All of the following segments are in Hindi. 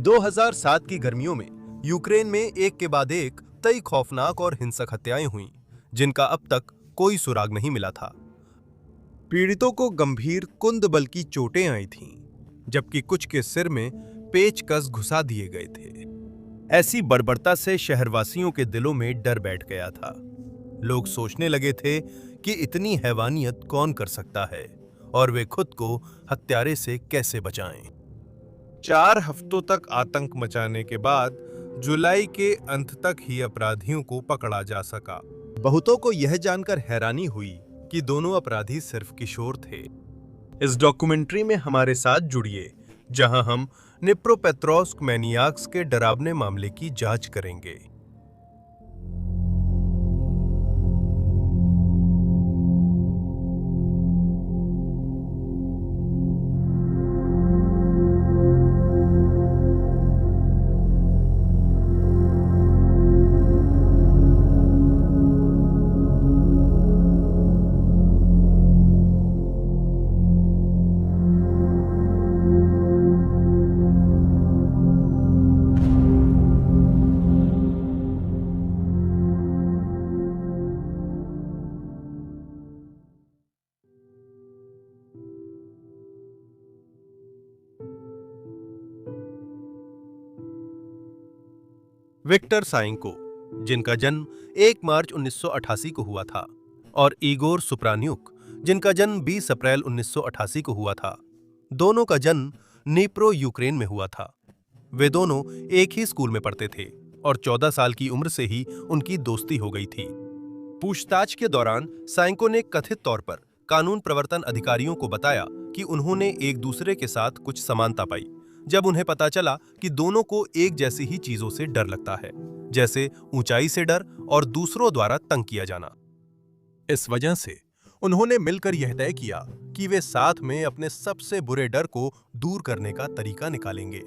2007 की गर्मियों में यूक्रेन में एक के बाद एक कई खौफनाक और हिंसक हत्याएं हुईं, जिनका अब तक कोई सुराग नहीं मिला था। पीड़ितों को गंभीर कुंदबल की चोटें आई थीं, जबकि कुछ के सिर में पेचकस घुसा दिए गए थे। ऐसी बर्बरता से शहरवासियों के दिलों में डर बैठ गया था। लोग सोचने लगे थे कि इतनी हैवानियत कौन कर सकता है और वे खुद को हत्यारे से कैसे बचाएं। 4 हफ्तों तक आतंक मचाने के बाद जुलाई के अंत तक ही अपराधियों को पकड़ा जा सका। बहुतों को यह जानकर हैरानी हुई कि दोनों अपराधी सिर्फ किशोर थे। इस डॉक्यूमेंट्री में हमारे साथ जुड़िए, जहां हम निप्रोपेट्रोव्स्क मैनियाक्स के डरावने मामले की जांच करेंगे। विक्टर साइंको, जिनका जन्म 1 मार्च 1988 को हुआ था, और इगोर सुप्रान्युक, जिनका जन्म 20 अप्रैल 1988 को हुआ था, दोनों का जन्म नीप्रो यूक्रेन में हुआ था। वे दोनों एक ही स्कूल में पढ़ते थे और 14 साल की उम्र से ही उनकी दोस्ती हो गई थी। पूछताछ के दौरान साइंको ने कथित तौर पर कानून प्रवर्तन अधिकारियों को बताया कि उन्होंने एक दूसरे के साथ कुछ समानता पाई, जब उन्हें पता चला कि दोनों को एक जैसी ही चीजों से डर लगता है, जैसे ऊंचाई से डर और दूसरों द्वारा तंग किया जाना। इस वजह से उन्होंने मिलकर यह तय किया कि वे साथ में अपने सबसे बुरे डर को दूर करने का तरीका निकालेंगे।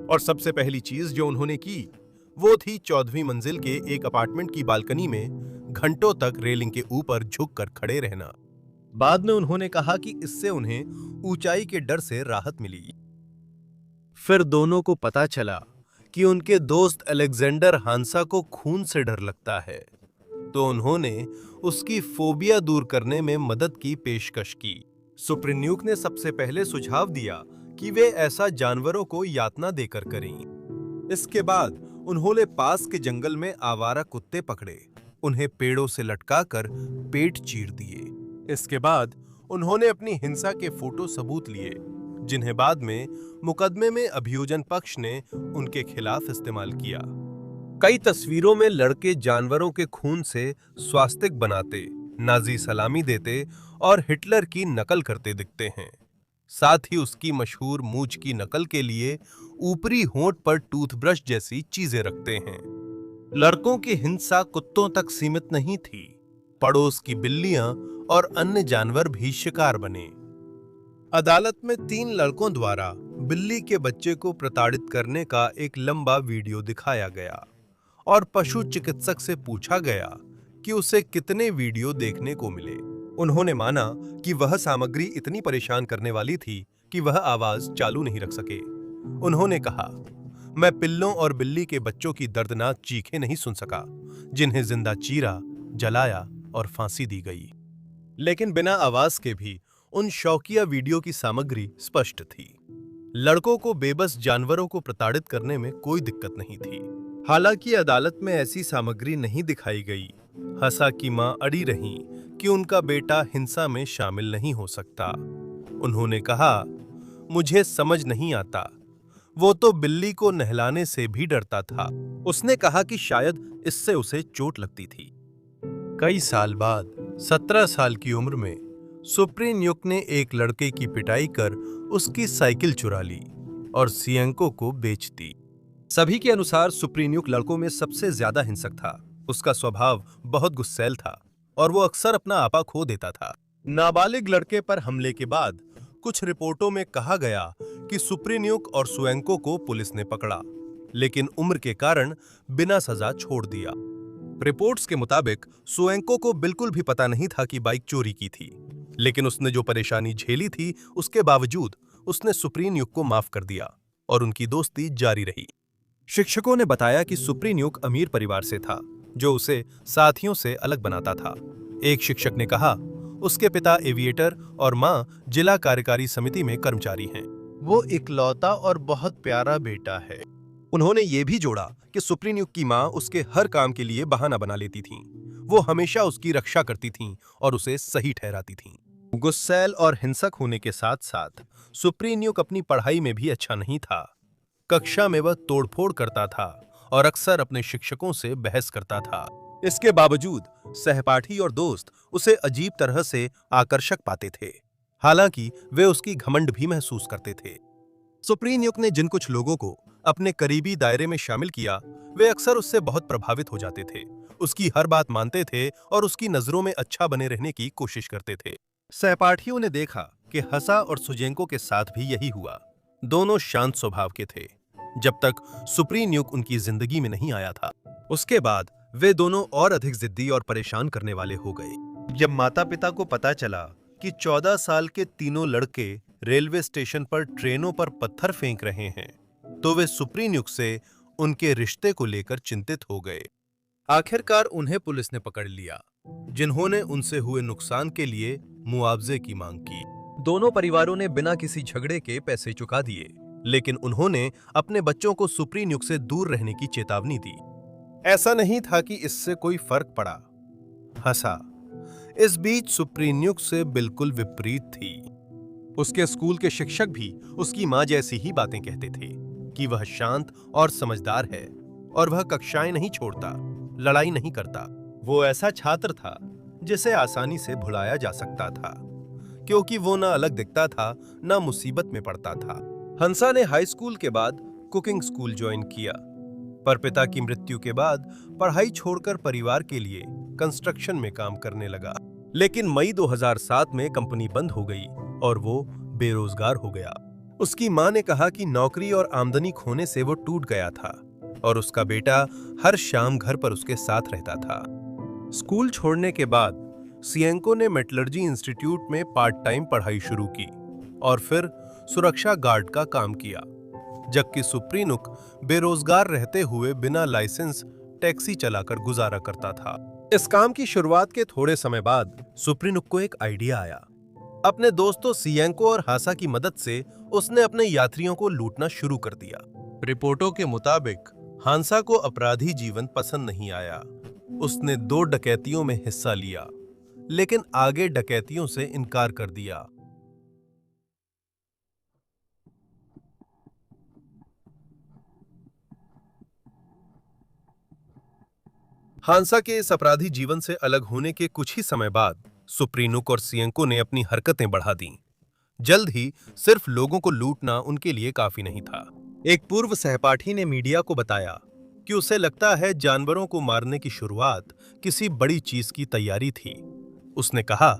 और सबसे पहली चीज जो उन्होंने की वो थी 14वीं मंजिल के एक अपार्टमेंट की बालकनी में घंटों तक रेलिंग के ऊपर झुककर खड़े रहना। बाद में उन्होंने कहा कि इससे उन्हें ऊंचाई के डर से राहत मिली। फिर दोनों को पता चला कि उनके दोस्त अलेक्जेंडर हांसा को खून से डर लगता है, तो उन्होंने उसकी फोबिया दूर करने में मदद की पेशकश की। सुप्रिन्युक ने सबसे पहले सुझाव दिया कि वे ऐसा जानवरों को यातना देकर करें। इसके बाद उन्होंने पास के जंगल में आवारा कुत्ते पकड़े, उन्हें पेड़ों से लटकाकर पेट चीर दिए। इसके बाद उन्होंने अपनी हिंसा के फोटो सबूत लिए, जिन्हें बाद में मुकदमे में अभियोजन पक्ष ने उनके खिलाफ इस्तेमाल किया। कई तस्वीरों में लड़के जानवरों के खून से स्वास्तिक बनाते, नाजी सलामी देते और हिटलर की नकल करते दिखते हैं। साथ ही उसकी मशहूर मूंछ की नकल के लिए ऊपरी होंठ पर टूथब्रश जैसी चीजें रखते हैं। लड़कों की हिंसा कुत्तों तक सीमित नहीं थी, पड़ोस की बिल्लियां और अन्य जानवर भी शिकार बने। अदालत में 3 लड़कों द्वारा बिल्ली के बच्चे को प्रताड़ित करने का एक लंबा वीडियो दिखाया गया और पशु चिकित्सक से पूछा गया कि उसे कितने वीडियो देखने को मिले। उन्होंने माना कि वह सामग्री इतनी परेशान करने वाली थी कि वह आवाज चालू नहीं रख सके। उन्होंने कहा, मैं पिल्लों और बिल्ली के बच्चों की दर्दनाक चीखें नहीं सुन सका, जिन्हें जिंदा चीरा, जलाया और फांसी दी गई। लेकिन बिना आवाज के भी उन शौकिया वीडियो की सामग्री स्पष्ट थी। लड़कों को बेबस जानवरों को प्रताड़ित करने में कोई दिक्कत नहीं थी। हालांकि अदालत में ऐसी सामग्री नहीं दिखाई गई। हसा की मां अड़ी रहीं कि उनका बेटा हिंसा में शामिल नहीं हो सकता। उन्होंने कहा, मुझे समझ नहीं आता, वो तो बिल्ली को नहलाने से भी डरता था। उसने कहा कि शायद इससे उसे चोट लगती थी। कई साल बाद 17 साल की उम्र में सुप्रिन्युक ने एक लड़के की पिटाई कर उसकी साइकिल चुरा ली और सिएंको को बेच दी। सभी के अनुसार सुप्रिन्युक लड़कों में सबसे ज्यादा हिंसक था। उसका स्वभाव बहुत गुस्सैल था और वो अक्सर अपना आपा खो देता था। नाबालिग लड़के पर हमले के बाद कुछ रिपोर्टों में कहा गया कि सुप्रिन्युक और सुएंको को पुलिस ने पकड़ा, लेकिन उम्र के कारण बिना सजा छोड़ दिया। रिपोर्ट्स के मुताबिक सुएंको को बिल्कुल भी पता नहीं था कि बाइक चोरी की थी, लेकिन उसने जो परेशानी झेली थी उसके बावजूद उसने सुप्रिन्युक को माफ कर दिया और उनकी दोस्ती जारी रही। शिक्षकों ने बताया कि सुप्रीन्यूक अमीर परिवार से था, जो उसे साथियों से अलग बनाता था। एक शिक्षक ने कहा, उसके पिता एविएटर और मां जिला कार्यकारी समिति में कर्मचारी हैं। वो इकलौता और बहुत प्यारा बेटा है। उन्होंने ये भी जोड़ा कि सुप्रीन्यूक की मां उसके हर काम के लिए बहाना बना लेती थीं। वो हमेशा उसकी रक्षा करती थीं और उसे सही ठहराती थीं। गुस्सैल और हिंसक होने के साथ साथ सुप्रीन्यूक अपनी पढ़ाई में भी अच्छा नहीं था। कक्षा में वह तोड़फोड़ करता था और अक्सर अपने शिक्षकों से बहस करता था। इसके बावजूद सहपाठी और दोस्त उसे अजीब तरह से आकर्षक पाते थे। हालांकि वे उसकी घमंड भी महसूस करते थे। सुप्रीन्यूक ने जिन कुछ लोगों को अपने करीबी दायरे में शामिल किया, वे अक्सर उससे बहुत प्रभावित हो जाते थे, उसकी हर बात मानते थे और उसकी नजरों में अच्छा बने रहने की कोशिश करते थे। सहपाठियों ने देखा कि हसा और सुजेंको के साथ भी यही हुआ। दोनों शांत स्वभाव के थे, जब तक सुप्रीन्यूक उनकी जिंदगी में नहीं आया था। उसके बाद वे दोनों और अधिक जिद्दी और परेशान करने वाले हो गए। जब माता पिता को पता चला कि 14 साल के तीनों लड़के रेलवे स्टेशन पर ट्रेनों पर पत्थर फेंक रहे हैं, तो वे सुप्रीन्यूक से उनके रिश्ते को लेकर चिंतित हो गए। आखिरकार उन्हें पुलिस ने पकड़ लिया, जिन्होंने उनसे हुए नुकसान के लिए मुआवजे की मांग की। दोनों परिवारों ने बिना किसी झगड़े के पैसे चुका दिए, लेकिन उन्होंने अपने बच्चों को सुप्रीन्यूक से दूर रहने की चेतावनी दी। ऐसा नहीं था कि इससे कोई फर्क पड़ा। हंसा इस बीच सुप्रीन्यूक से बिल्कुल विपरीत थी। उसके स्कूल के शिक्षक भी उसकी मां जैसी ही बातें कहते थे कि वह शांत और समझदार है और वह कक्षाएं नहीं छोड़ता, लड़ाई नहीं करता। वो ऐसा छात्र था जिसे आसानी से भुलाया जा सकता था, क्योंकि वो ना अलग दिखता था, ना मुसीबत में पड़ता था। हंसा ने हाई स्कूल के बाद कुकिंग स्कूल ज्वाइन किया, पर पिता की मृत्यु के बाद पढ़ाई छोड़कर परिवार के लिए कंस्ट्रक्शन में काम करने लगा। लेकिन मई 2007 में कंपनी बंद हो गई और वो बेरोजगार हो गया। उसकी मां ने कहा कि नौकरी और आमदनी खोने से वो टूट गया था और उसका बेटा हर शाम घर पर उसके साथ रहता था। स्कूल छोड़ने के बाद सिएंको ने मेटलर्जी इंस्टीट्यूट में पार्ट टाइम पढ़ाई शुरू की और फिर सुरक्षा गार्ड का काम किया, जबकि सुप्रीन्यूक बेरोजगार रहते हुए बिना लाइसेंस टैक्सी चलाकर गुजारा करता था। इस काम की शुरुआत के थोड़े समय बाद सुप्रीन्यूक को एक आइडिया आया। अपने दोस्तों सिएंको और हासा की मदद से उसने अपने यात्रियों को लूटना शुरू कर दिया। रिपोर्टों के मुताबिक हांसा को अपराधी जीवन पसंद नहीं आया। उसने 2 डकैतियों में हिस्सा लिया, लेकिन आगे डकैतियों से इनकार कर दिया। हांसा के इस अपराधी जीवन से अलग होने के कुछ ही समय बाद सुप्रीन्यूक और सिएंको ने अपनी हरकतें बढ़ा दीं। जल्द ही सिर्फ लोगों को लूटना उनके लिए काफी नहीं था। एक पूर्व सहपाठी ने मीडिया को बताया कि उसे लगता है जानवरों को मारने की शुरुआत किसी बड़ी चीज की तैयारी थी। उसने कहा,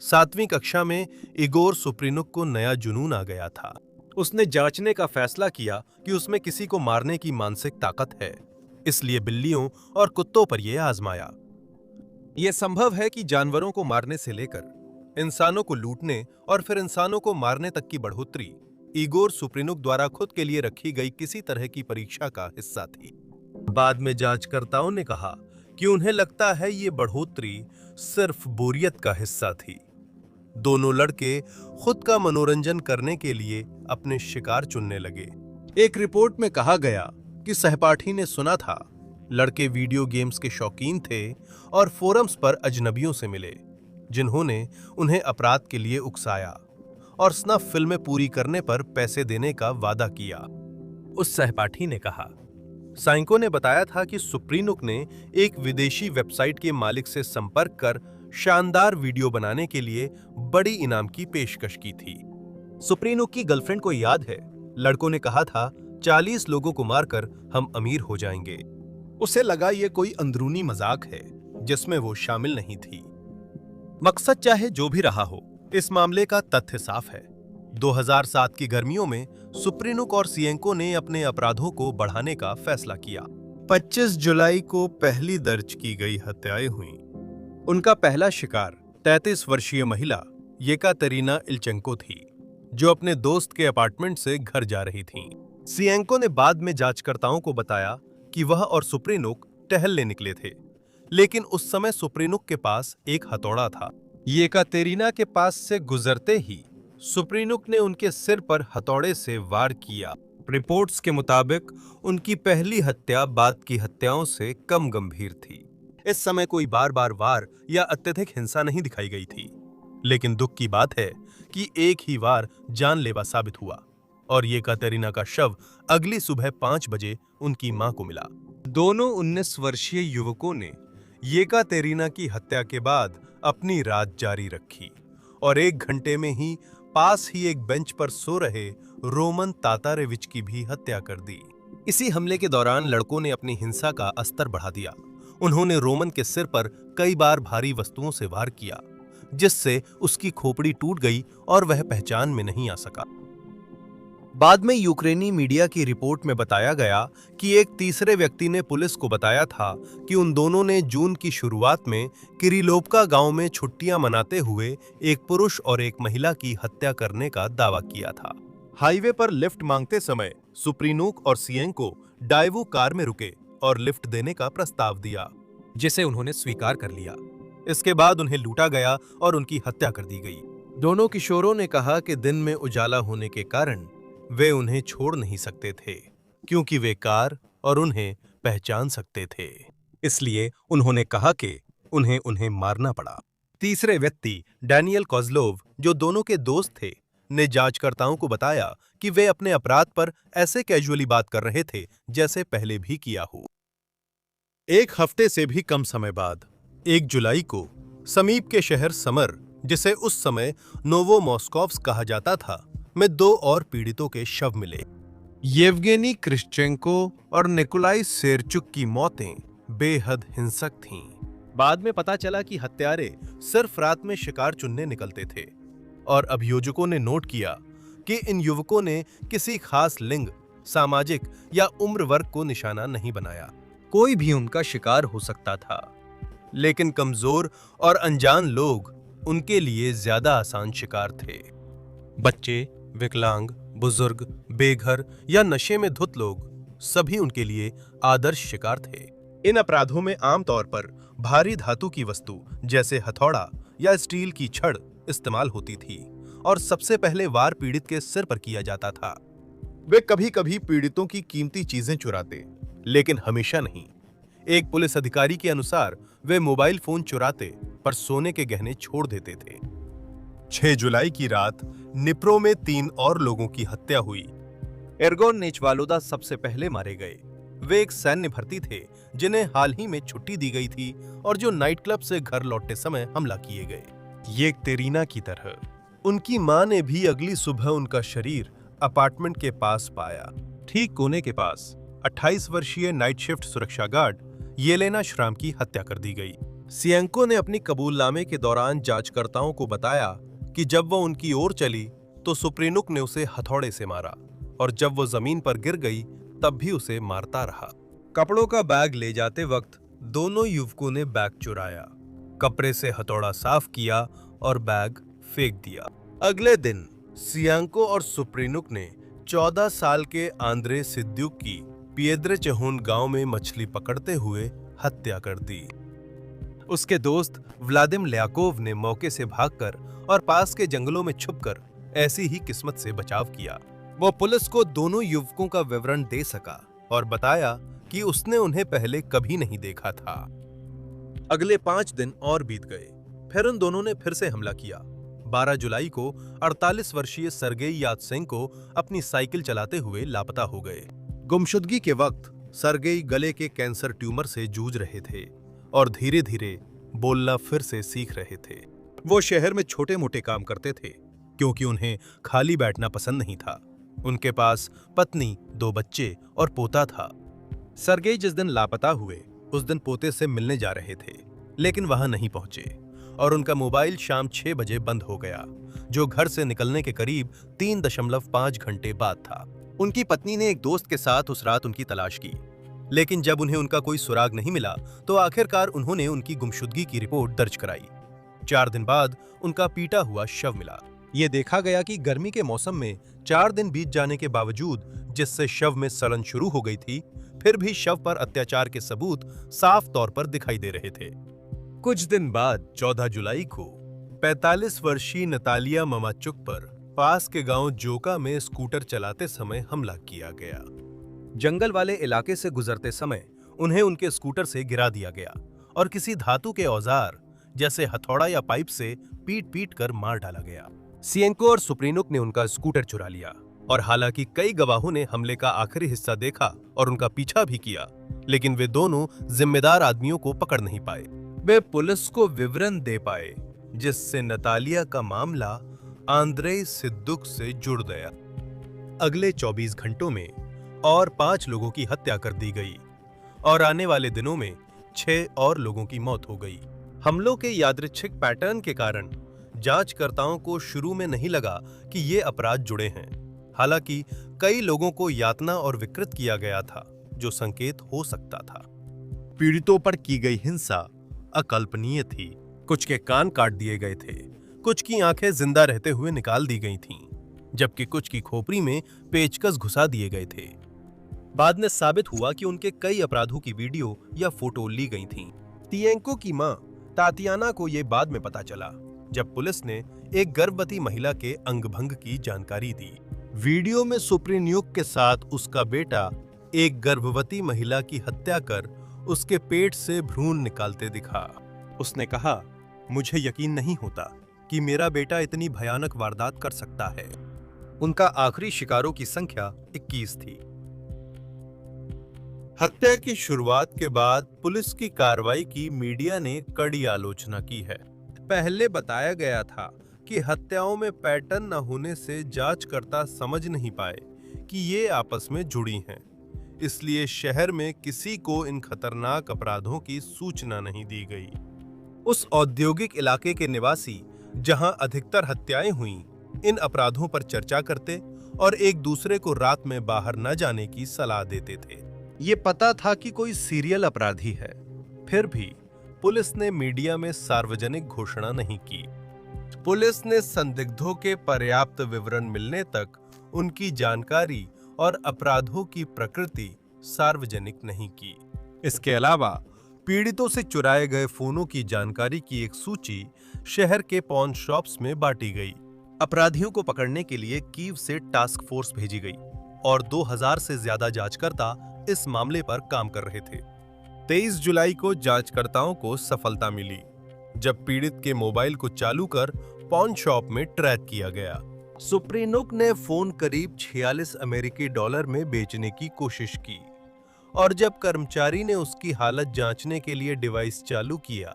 7वीं कक्षा में इगोर सुप्रीन्यूक को नया जुनून आ गया था। उसने जांचने का फैसला किया कि उसमें किसी को मारने की मानसिक ताकत है, इसलिए बिल्लियों और कुत्तों पर यह आजमाया। यह संभव है कि जानवरों को मारने से लेकर इंसानों को लूटने और फिर इंसानों को मारने तक की बढ़ोतरी इगोर सुप्रीन्यूक द्वारा खुद के लिए रखी गई किसी तरह की परीक्षा का हिस्सा थी। बाद में जांचकर्ताओं ने कहा कि उन्हें लगता है ये बढ़ोतरी सिर्फ बोरियत का हिस्सा थी। दोनों लड़के खुद का मनोरंजन करने के लिए अपने शिकार चुनने लगे। एक रिपोर्ट में कहा गया कि सहपाठी ने सुना था लड़के वीडियो गेम्स के शौकीन थे और फोरम्स पर अजनबियों से मिले, जिन्होंने उन्हें अपराध के लिए उकसाया और स्नफ फिल्में पूरी करने पर पैसे देने का वादा किया। उस सहपाठी ने कहा, साइंको ने बताया था कि सुप्रीन्यूक ने एक विदेशी वेबसाइट के मालिक से संपर्क कर शानदार वीडियो बनाने के लिए बड़ी इनाम की पेशकश की थी। सुप्रीन्यूक की गर्लफ्रेंड को याद है, लड़कों ने कहा था 40 लोगों को मारकर हम अमीर हो जाएंगे। उसे लगा ये कोई अंदरूनी मजाक है जिसमें वो शामिल नहीं थी। मकसद चाहे जो भी रहा हो, इस मामले का तथ्य साफ है। 2007 की गर्मियों में सुप्रीन्यूक और सिएंको ने अपने अपराधों को बढ़ाने का फैसला किया। 25 जुलाई को पहली दर्ज की गई हत्याएं हुईं। उनका पहला शिकार 33 वर्षीय महिला येकातेरिना इल्चेंको थी, जो अपने दोस्त के अपार्टमेंट से घर जा रही थीं। सिएंको ने बाद में जांचकर्ताओं को बताया कि वह और सुप्रीनुक टहलने निकले थे, लेकिन उस समय सुप्रीनुक के पास एक हथौड़ा था। येकातेरिना के पास से गुजरते ही सुप्रीनुक ने उनके सिर पर हथौड़े से वार किया। रिपोर्ट्स के मुताबिक उनकी पहली हत्या बाद की हत्याओं से कम गंभीर थी। इस समय कोई बार बार वार या अत्यधिक हिंसा नहीं दिखाई गई थी, लेकिन दुख की बात है कि एक ही वार जानलेवा साबित हुआ और येकातेरिना का शव अगली सुबह 5 बजे उनकी मां को मिला। दोनों 19 वर्षीय युवकों ने येकातेरिना की हत्या के बाद अपनी रात जारी रखी और 1 घंटे में ही पास ही एक बेंच पर सो रहे रोमन तातारेविच की भी हत्या कर दी। इसी हमले के दौरान लड़कों ने अपनी हिंसा का स्तर बढ़ा दिया। उन्होंने रोमन के सिर पर कई बार भारी वस्तुओं से वार किया, जिससे उसकी खोपड़ी टूट गई और वह पहचान में नहीं आ सका। बाद में यूक्रेनी मीडिया की रिपोर्ट में बताया गया कि एक तीसरे व्यक्ति ने पुलिस को बताया था कि उन दोनों ने जून की शुरुआत में किरिलोवका गांव में छुट्टियां मनाते हुए एक पुरुष और एक महिला की हत्या करने का दावा किया था। हाईवे पर लिफ्ट मांगते समय सुप्रीनुक और सिएंको डाइवो कार में रुके और लिफ्ट देने का प्रस्ताव दिया, जिसे उन्होंने स्वीकार कर लिया। इसके बाद उन्हें लूटा गया और उनकी हत्या कर दी गई। दोनों किशोरों ने कहा कि दिन में उजाला होने के कारण वे उन्हें छोड़ नहीं सकते थे, क्योंकि वे कार और उन्हें पहचान सकते थे। इसलिए उन्होंने कहा कि उन्हें मारना पड़ा। तीसरे व्यक्ति डैनियल कोज़लोव, जो दोनों के दोस्त थे, ने जांचकर्ताओं को बताया कि वे अपने अपराध पर ऐसे कैजुअली बात कर रहे थे जैसे पहले भी किया हो। 1 हफ्ते से भी कम समय बाद 1 जुलाई को समीप के शहर समर, जिसे उस समय नोवोमोस्कोव्स्क कहा जाता था, में 2 और पीड़ितों के शव मिले। येवगेनी क्रिश्चेंको और निकोलाई सेरचुक की मौतें बेहद हिंसक थीं। बाद में पता चला कि हत्यारे सिर्फ रात में शिकार चुनने निकलते थे और अभियोजकों ने नोट किया कि इन युवकों ने किसी खास लिंग, सामाजिक या उम्र वर्ग को निशाना नहीं बनाया। कोई भी उनका शिकार हो सकता था, लेकिन कमजोर और अनजान लोग उनके लिए ज्यादा आसान शिकार थे। बच्चे, विकलांग, बुजुर्ग, बेघर या नशे में धुत लोग सभी उनके लिए आदर्श शिकार थे। इन अपराधों में आमतौर पर भारी धातु की वस्तु जैसे हथौड़ा या स्टील की छड़ इस्तेमाल होती थी और सबसे पहले वार पीड़ित के सिर पर किया जाता था। वे कभी-कभी पीड़ितों की कीमती चीजें चुराते, लेकिन हमेशा नहीं। एक पुलिस अधिकारी के अनुसार वे मोबाइल फोन चुराते पर सोने के गहने छोड़ देते थे। 6 जुलाई की रात निप्रो में 3 और लोगों की हत्या हुई। एर्गोन नेचवालोदा सबसे पहले मारे गए। वे एक सैन्य भर्ती थे जिन्हें हाल ही में छुट्टी दी गई थी और जो नाइट क्लब से घर लौटते समय हमला किए गए। येकातेरिना की तरह उनकी मां ने भी अगली सुबह उनका शरीर अपार्टमेंट के पास पाया। ठीक कोने के पास 28 वर्षीय नाइट शिफ्ट सुरक्षा गार्ड येलेना श्राम की हत्या कर दी गई। सिएंको ने अपनी कबूलनामे के दौरान जांचकर्ताओं को बताया कि जब वो उनकी ओर चली तो सुप्रीनुक ने उसे हथौड़े से मारा और जब वो जमीन पर गिर गई तब भी उसे मारता रहा। कपड़ों का बैग ले जाते वक्त दोनों युवकों ने बैग चुराया, कपड़े से हथौड़ा साफ किया और बैग फेंक दिया। अगले दिन सिएंको और सुप्रीनुक ने 14 साल के आंद्रे सिद्युक की पिएद्रेचेहोन गांव में मछली पकड़ते हुए हत्या कर दी। उसके दोस्त व्लादिम ल्याकोव ने मौके से भागकर और पास के जंगलों में छुपकर ऐसी ही किस्मत से बचाव किया। वो पुलिस को दोनों युवकों का विवरण दे सका और बताया कि उसने उन्हें पहले कभी नहीं देखा था। अगले 5 दिन और बीत गए, फिर उन दोनों ने फिर से हमला किया। 12 जुलाई को 48 वर्षीय सर्गेई यात्सेंको अपनी साइकिल चलाते हुए लापता हो गए। गुमशुदगी के वक्त सर्गेई गले के कैंसर ट्यूमर से जूझ रहे थे और धीरे-धीरे बोलना फिर से सीख रहे थे। वो शहर में छोटे-मोटे काम करते थे क्योंकि उन्हें खाली बैठना पसंद नहीं था। उनके पास पत्नी, 2 बच्चे और पोता था। सर्गेई जिस दिन लापता हुए उस दिन पोते से मिलने जा रहे थे, लेकिन वहां नहीं पहुंचे और उनका मोबाइल शाम 6 बजे बंद हो गया, जो घर से निकलने के करीब 3.5 घंटे बाद था। उनकी पत्नी ने एक दोस्त के साथ उस रात उनकी तलाश की, लेकिन जब उन्हें उनका कोई सुराग नहीं मिला तो आखिरकार उन्होंने उनकी गुमशुदगी की रिपोर्ट दर्ज कराई। 4 दिन बाद उनका पीटा हुआ शव मिला। ये देखा गया कि गर्मी के मौसम में 4 दिन बीत जाने के बावजूद, जिससे शव में सड़न शुरू हो गई थी, फिर भी शव पर अत्याचार के सबूत साफ तौर पर दिखाई दे रहे थे। कुछ दिन बाद 14 जुलाई को 45 वर्षीय नतालिया ममाचुक पर पास के गांव जोका में स्कूटर चलाते समय हमला किया गया। जंगल वाले इलाके से गुजरते समय उन्हें उनके स्कूटर से गिरा दिया गया और किसी धातु के औजार जैसे हथौड़ा या पाइप से पीट पीट कर मार डाला गया। सिएंको और सुप्रीनुक ने उनका स्कूटर चुरा लिया और हालांकि कई गवाहों ने हमले का आखिरी हिस्सा देखा और उनका पीछा भी किया, लेकिन वे दोनों जिम्मेदार आदमियों को पकड़ नहीं पाए। वे पुलिस को विवरण दे पाए, जिससे नतालिया का मामला आंद्रे सिद्दुक से जुड़ गया। अगले 24 घंटों में और 5 लोगों की हत्या कर दी गई और आने वाले दिनों में 6 और लोगों की मौत हो गई। हमलों के यादृच्छिक पैटर्न के कारण जांचकर्ताओं को शुरू में नहीं लगा कि ये अपराध जुड़े हैं। हालांकि कई लोगों को यातना और विकृत किया गया था, जो संकेत हो सकता था। पीड़ितों पर की गई हिंसा अकल्पनीय थी। कुछ के कान काट दिए गए थे, कुछ की आंखें जिंदा रहते हुए निकाल दी गई थीं, जबकि कुछ की खोपड़ी में पेचकस घुसा दिए गए थे। बाद में साबित हुआ कि उनके कई अपराधों की वीडियो या फोटो ली गई थीं। तिएंको की मां तातियाना को यह बाद में पता चला, जब पुलिस ने एक गर्भवती महिला के अंगभंग की जानकारी दी। वीडियो में सुप्रीन्युक के साथ उसका बेटा एक गर्भवती महिला की हत्या कर उसके पेट से भ्रूण निकालते दिखा। उसने कहा, मुझे यकीन नहीं होता कि मेरा बेटा इतनी भयानक वारदात कर सकता है। उनका आखिरी शिकारों की संख्या 21 थी। हत्या की शुरुआत के बाद पुलिस की कार्रवाई की मीडिया ने कड़ी आलोचना की है। पहले बताया गया था कि हत्याओं में पैटर्न न होने से जांचकर्ता समझ नहीं पाए कि ये आपस में जुड़ी हैं, इसलिए शहर में किसी को इन खतरनाक अपराधों की सूचना नहीं दी गई। उस औद्योगिक इलाके के निवासी जहां अधिकतर हत्याएं हुईं, इन अपराधों पर चर्चा करते और एक दूसरे को रात में बाहर न जाने की सलाह देते थे। ये पता था कि कोई सीरियल अपराधी है, फिर भी पुलिस ने मीडिया में सार्वजनिक घोषणा नहीं की। पुलिस ने संदिग्धों के पर्याप्त विवरण मिलने तक उनकी जानकारी और अपराधों की प्रकृति सार्वजनिक नहीं की। इसके अलावा पीड़ितों से चुराए गए फोनों की जानकारी की एक सूची शहर के पॉन शॉप्स में बांटी गई। अपराधियों को पकड़ने के लिए कीव से टास्क फोर्स भेजी गई और 2000 से ज्यादा जांचकर्ता इस मामले पर काम कर रहे थे। 23 जुलाई को जांचकर्ताओं को सफलता मिली, जब पीड़ित के मोबाइल को चालू कर पॉन शॉप में ट्रैक किया गया। सुप्रीनुक ने फोन करीब 46 अमेरिकी डॉलर में बेचने की कोशिश की और जब कर्मचारी ने उसकी हालत जांचने के लिए डिवाइस चालू किया,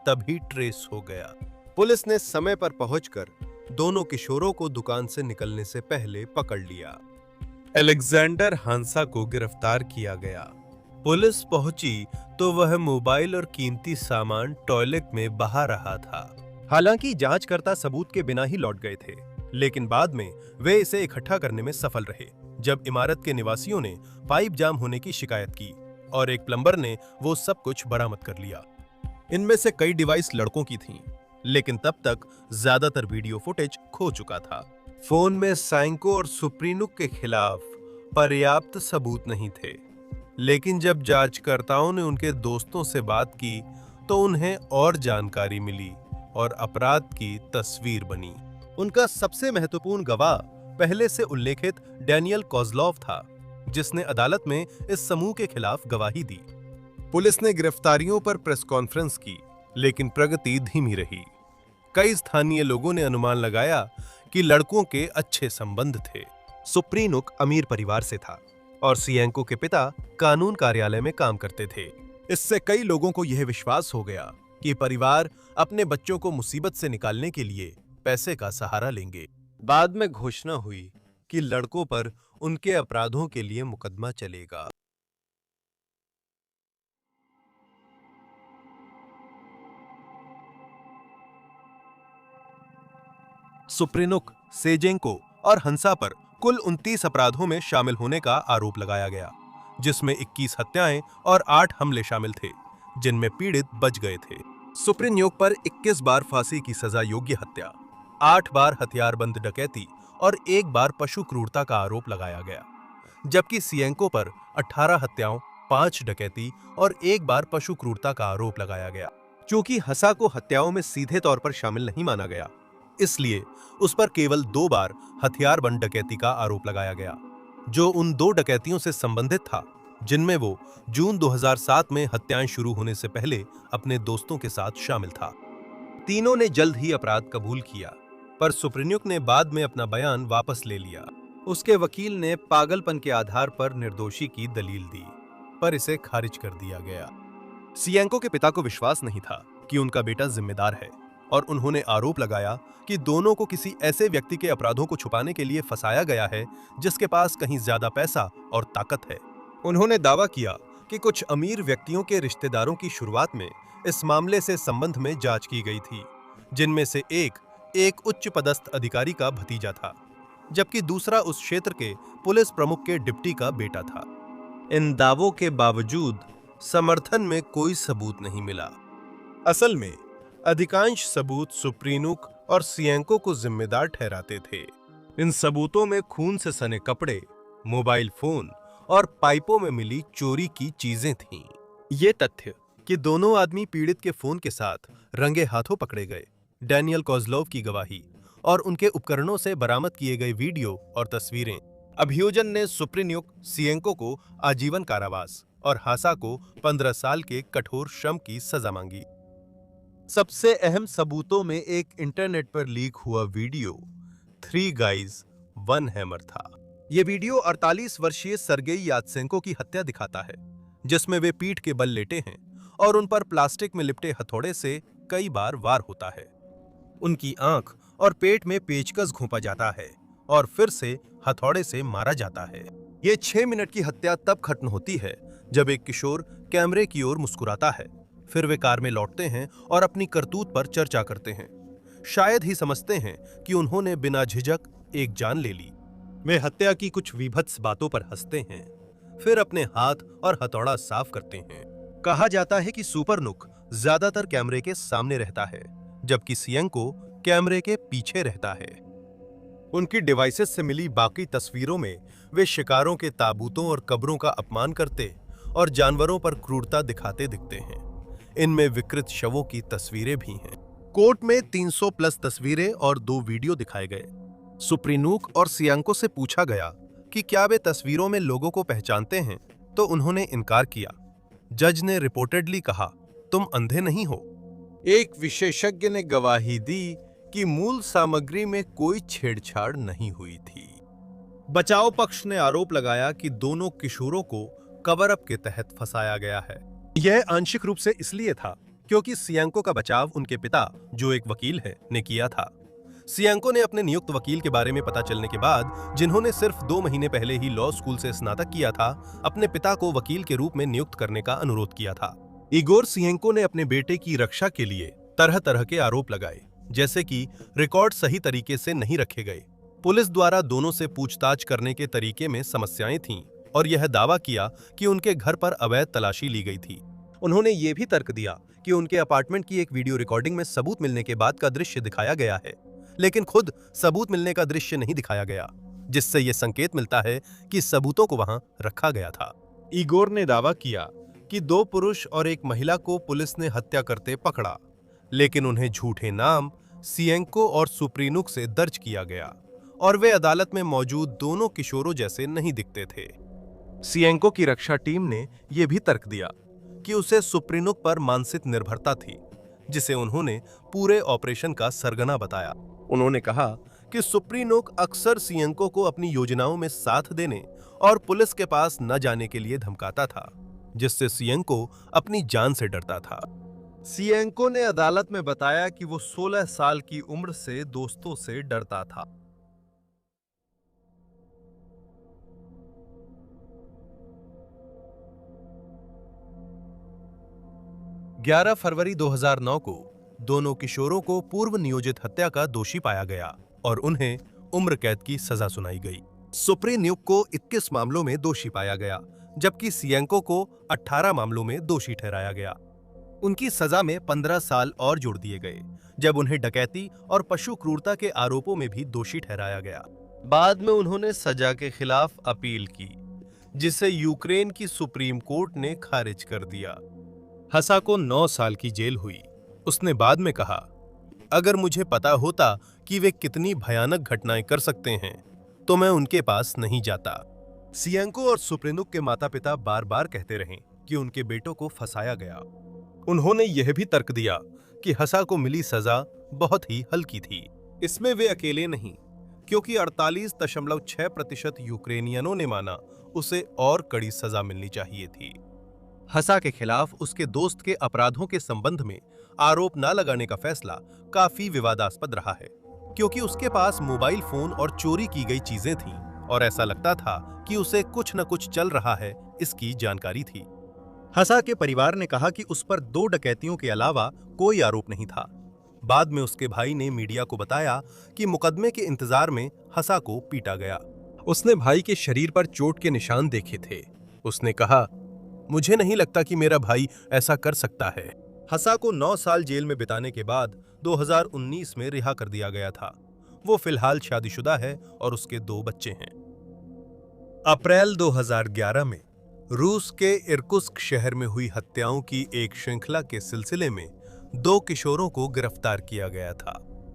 तभी ट्रेस हो गया। पुलिस ने समय पर पहुंचकर दोनों किशोरों को दुकान से निकलने से पहले पकड़ लिया। अलेक्जेंडर हांसा को गिरफ्तार किया गया। पुलिस पहुंची तो वह मोबाइल और कीमती सामान टॉयलेट में बहा रहा था। हालांकि जांचकर्ता सबूत के बिना ही लौट गए थे, लेकिन बाद में वे इसे इकट्ठा करने में सफल रहे, जब इमारत के निवासियों ने पाइप जाम होने की शिकायत की और एक प्लम्बर ने वो सब कुछ बरामद कर लिया। इनमें से कई डिवाइस लड़कों की थीं, लेकिन तब तक ज्यादातर वीडियो फुटेज खो चुका था। फोन में सिएंको और सुप्रीनुक के खिलाफ पर्याप्त सबूत नहीं थे, लेकिन जब जांचकर्ताओं ने उनके दोस्तों से बात की तो उन्हें और जानकारी मिली और अपराध की तस्वीर बनी। उनका सबसे महत्वपूर्ण गवाह पहले से उल्लेखित डैनियल कोज़लोव था, जिसने अदालत में इस समूह के खिलाफ गवाही दी। पुलिस ने गिरफ्तारियों पर प्रेस कॉन्फ्रेंस की, लेकिन प्रगति धीमी रही। कई स्थानीय लोगों ने अनुमान लगाया कि लड़कों के अच्छे संबंध थे। सुप्रीनुक अमीर परिवार से था और सिएंको के पिता कानून कार्यालय में काम करते थे। इससे कई लोगों को यह विश्वास हो गया कि परिवार अपने बच्चों को मुसीबत से निकालने के लिए पैसे का सहारा लेंगे। बाद में घोषणा हुई कि लड़कों पर उनके अपराधों के लिए मुकदमा चलेगा। सुप्रीनुक, सेजेंको और हंसा पर कुल 29 अपराधों में शामिल होने का आरोप लगाया गया, जिसमें 21 हत्याएं और 8 हमले शामिल थे, जिनमें पीड़ित बच गए थे। सुप्रीनुक पर 21 बार फांसी की सजा योग्य हत्या, 8 बार हथियारबंद डकैती और 1 बार पशु क्रूरता का आरोप लगाया गया, जबकि सिएंको पर 18 हत्याओं, 5 डकैती और 1 बार पशु क्रूरता का आरोप लगाया गया। क्योंकि हसा को हत्याओं में सीधे तौर पर शामिल नहीं माना गया, इसलिए उस पर केवल 2 बार हथियारबंद डकैती का आरोप लगाया गया, जो उन 2 डकैतियों से संबंधित था जिनमें वो जून 2007 में हत्याएं शुरू होने से पहले अपने दोस्तों के साथ शामिल था। तीनों ने जल्द ही अपराध कबूल किया, पर सुप्रीन्युक ने बाद में अपना बयान वापस ले लिया। उसके वकील ने पागलपन के आधार पर निर्दोषी की दलील दी, पर इसे खारिज कर दिया गया। सिएंको के पिता को विश्वास नहीं था कि उनका बेटा जिम्मेदार है, और उन्होंने आरोप लगाया कि दोनों को किसी ऐसे व्यक्ति के अपराधों को छुपाने के लिए फंसाया गया है जिसके पास कहीं ज्यादा पैसा और ताकत है। उन्होंने दावा किया कि कुछ अमीर व्यक्तियों के रिश्तेदारों की शुरुआत में इस मामले से संबंध में जांच की गई थी, जिनमें से एक उच्च पदस्थ अधिकारी का भतीजा था, जबकि दूसरा उस क्षेत्र के पुलिस प्रमुख के डिप्टी का बेटा था। इन दावों के बावजूद समर्थन में कोई सबूत नहीं मिला। असल में अधिकांश सबूत सुप्रीनुक और सिएंको को जिम्मेदार ठहराते थे। इन सबूतों में खून से सने कपड़े, मोबाइल फोन और पाइपों में मिली चोरी की चीजें थीं। ये तथ्य कि दोनों आदमी पीड़ित के फोन के साथ रंगे हाथों पकड़े गए, डैनियल कोज़लोव की गवाही और उनके उपकरणों से बरामद किए गए वीडियो और तस्वीरें। अभियोजन ने सुप्रीन्युक, सिएंको को आजीवन कारावास और हासा को 15 साल के कठोर श्रम की सजा मांगी। सबसे अहम सबूतों में एक इंटरनेट पर लीक हुआ वीडियो 3 गाइज 1 हैमर था। यह वीडियो 48 वर्षीय सर्गेई यात्सेंको की हत्या दिखाता है, जिसमें वे पीठ के बल लेटे हैं और उन पर प्लास्टिक में लिपटे हथौड़े से कई बार वार होता है। उनकी आंख और पेट में पेचकस घोंपा जाता है और फिर से हथौड़े से मारा जाता है। ये 6 मिनट की हत्या तब खत्म होती है जब एक किशोर कैमरे की ओर मुस्कुराता है, फिर वे कार में लौटते हैं और अपनी करतूत पर चर्चा करते हैं। शायद ही समझते हैं कि उन्होंने बिना झिझक एक जान ले ली। वे हत्या की कुछ विभत्स बातों पर हंसते हैं, फिर अपने हाथ और हथौड़ा साफ करते हैं। कहा जाता है कि सुपरनुक ज्यादातर कैमरे के सामने रहता है, जबकि सिएंको कैमरे के पीछे रहता है। उनकी डिवाइसेस से मिली बाकी तस्वीरों में वे शिकारों के ताबूतों और कब्रों का अपमान करते और जानवरों पर क्रूरता दिखाते दिखते हैं। इनमें विकृत शवों की तस्वीरें भी हैं। कोर्ट में 300 प्लस तस्वीरें और 2 वीडियो दिखाए गए। सुप्रीनुक और सिएंको से पूछा गया कि क्या वे तस्वीरों में लोगों को पहचानते हैं, तो उन्होंने इनकार किया। जज ने रिपोर्टेडली कहा, तुम अंधे नहीं हो। एक विशेषज्ञ ने गवाही दी कि मूल सामग्री में कोई छेड़छाड़ नहीं हुई थी। बचाव पक्ष ने आरोप लगाया कि दोनों किशोरों को कवर अप के तहत फंसाया गया है। यह आंशिक रूप से इसलिए था क्योंकि सिएंको का बचाव उनके पिता, जो एक वकील है, ने किया था। सिएंको ने अपने नियुक्त वकील के बारे में पता चलने के बाद, जिन्होंने सिर्फ 2 महीने पहले ही लॉ स्कूल से स्नातक किया था, अपने पिता को वकील के रूप में नियुक्त करने का अनुरोध किया था। इगोर सिएंको ने अपने बेटे की रक्षा के लिए तरह तरह के आरोप लगाए, जैसे कि रिकॉर्ड सही तरीके से नहीं रखे गए, पुलिस द्वारा दोनों से पूछताछ करने के तरीके में समस्याएं थीं, और यह दावा किया कि उनके घर पर अवैध तलाशी ली गई थी। उन्होंने ये भी तर्क दिया कि उनके अपार्टमेंट की एक वीडियो रिकॉर्डिंग में सबूत मिलने के बाद का दृश्य दिखाया गया है, लेकिन खुद सबूत मिलने का दृश्य नहीं दिखाया गया, जिससे यह संकेत मिलता है कि सबूतों को वहां रखा गया था। इगोर ने दावा किया कि 2 पुरुष और एक महिला को पुलिस ने हत्या करते पकड़ा, लेकिन उन्हें झूठे नाम सिएंको और सुप्रीनुक से दर्ज किया गया और वे अदालत में मौजूद दोनों किशोरों जैसे नहीं दिखते थे। सिएंको की रक्षा टीम ने यह भी तर्क दिया कि उसे सुप्रीनुक पर मानसिक निर्भरता थी, जिसे उन्होंने पूरे ऑपरेशन का सरगना बताया। उन्होंने कहा कि सुप्रीनुक अक्सर सिएंको को अपनी योजनाओं में साथ देने और पुलिस के पास न जाने के लिए धमकाता था, जिससे सिएंको अपनी जान से डरता था। सिएंको ने अदालत में बताया कि वो 16 साल की उम्र से दोस्तों से डरता था। 11 फरवरी 2009 को दोनों किशोरों को पूर्व नियोजित हत्या का दोषी पाया गया और उन्हें उम्र कैद की सजा सुनाई गई। सुप्रीन्युक को 21 मामलों में दोषी पाया गया, जबकि सिएंको को 18 मामलों में दोषी ठहराया गया। उनकी सजा में 15 साल और जोड़ दिए गए, जब उन्हें डकैती और पशु क्रूरता के आरोपों में भी दोषी ठहराया गया। बाद में उन्होंने सजा के खिलाफ अपील की, जिसे यूक्रेन की सुप्रीम कोर्ट ने खारिज कर दिया। हसा को 9 साल की जेल हुई। उसने बाद में कहा, अगर मुझे पता होता कि वे कितनी भयानक घटनाएं कर सकते हैं, तो मैं उनके पास नहीं जाता। सिएंको और सुप्रीनुक के माता-पिता बार-बार कहते रहे कि उनके बेटों को फंसाया गया। उन्होंने यह भी तर्क दिया कि हसा को मिली सजा बहुत ही हल्की थी। इसमें वे अकेले नहीं, क्योंकि 48.6% यूक्रेनियनों ने माना उसे और कड़ी सजा मिलनी चाहिए थी। हसा के खिलाफ उसके दोस्त के अपराधों के संबंध में आरोप न लगाने का फैसला काफी विवादास्पद रहा है, क्योंकि उसके पास मोबाइल फोन और चोरी की गई चीजें थीं और ऐसा लगता था कि उसे कुछ न कुछ चल रहा है, इसकी जानकारी थी। हसा के परिवार ने कहा कि उस पर 2 डकैतियों के अलावा कोई आरोप नहीं था। बाद में उसके भाई ने मीडिया को बताया कि मुकदमे के इंतजार में हसा को पीटा गया। उसने भाई के शरीर पर चोट के निशान देखे थे। उसने कहा, मुझे नहीं लगता कि मेरा भाई ऐसा कर सकता है। हसा को 9 साल जेल में बिताने के बाद 2019 में रिहा कर दिया गया था। वो फिलहाल शादीशुदा है और उसके 2 बच्चे हैं। अप्रैल 2011 में रूस के इर्कुत्स्क शहर में हुई हत्याओं की एक श्रृंखला के सिलसिले में 2 किशोरों को गिरफ्तार किया गया था।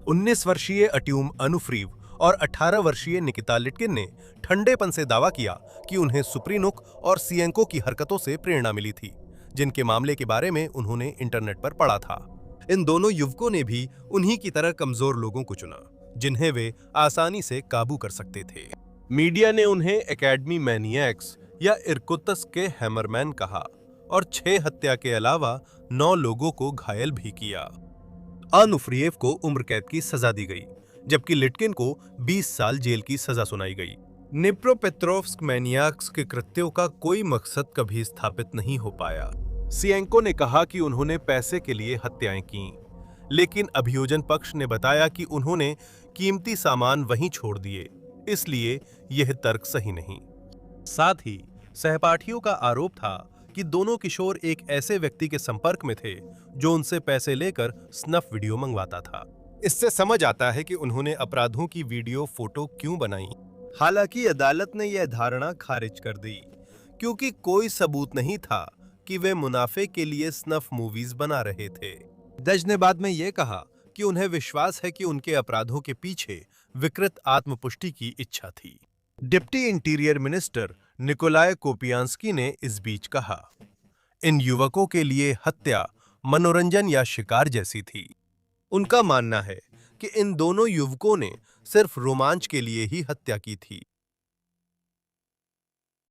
19 वर्षीय अट्यूम अनुफ्रीव और 18 वर्षीय निकिता लिटकिन ने ठंडेपन से दावा किया कि उन्हें सुप्रीनुक और सिएंको की हरकतों से प्रेरणा मिली थी, जिनके मामले के बारे में उन्होंने इंटरनेट पर पढ़ा था। इन दोनों युवकों ने भी उन्हीं की तरह कमजोर लोगों को चुना, जिन्हें वे आसानी से काबू कर सकते थे। मीडिया ने उन्हें एकेडमी मैनिएक्स या इर्कुत्स्क के हैमरमैन कहा और 6 हत्या के अलावा 9 लोगों को घायल भी किया। अनुफ्रिएव को उम्र कैद की सजा दी गई, जबकि लिटकिन को 20 साल जेल की सजा सुनाई गई। निप्रोपेट्रोव्स्क मैनियाक्स के कृत्यों का कोई मकसद कभी स्थापित नहीं हो पाया। सिएंको ने कहा कि उन्होंने पैसे के लिए हत्याएं की, लेकिन अभियोजन पक्ष ने बताया कि उन्होंने कीमती सामान वहीं छोड़ दिए, इसलिए यह तर्क सही नहीं। साथ ही सहपाठियों का आरोप था कि दोनों किशोर एक ऐसे व्यक्ति के संपर्क में थे जो उनसे पैसे लेकर स्नफ वीडियो मंगवाता था। इससे समझ आता है कि उन्होंने अपराधों की वीडियो फोटो क्यों बनाई। हालांकि अदालत ने यह धारणा खारिज कर दी, क्योंकि कोई सबूत नहीं था कि वे मुनाफे के लिए स्नफ मूवीज बना रहे थे। जज ने बाद में यह कहा कि उन्हें विश्वास है कि उनके अपराधों के पीछे विकृत आत्मपुष्टि की इच्छा थी। डिप्टी इंटीरियर मिनिस्टर निकोलाय कोपियांस्की ने इस बीच कहा, इन युवकों के लिए हत्या मनोरंजन या शिकार जैसी थी। उनका मानना है कि इन दोनों युवकों ने सिर्फ रोमांच के लिए ही हत्या की थी।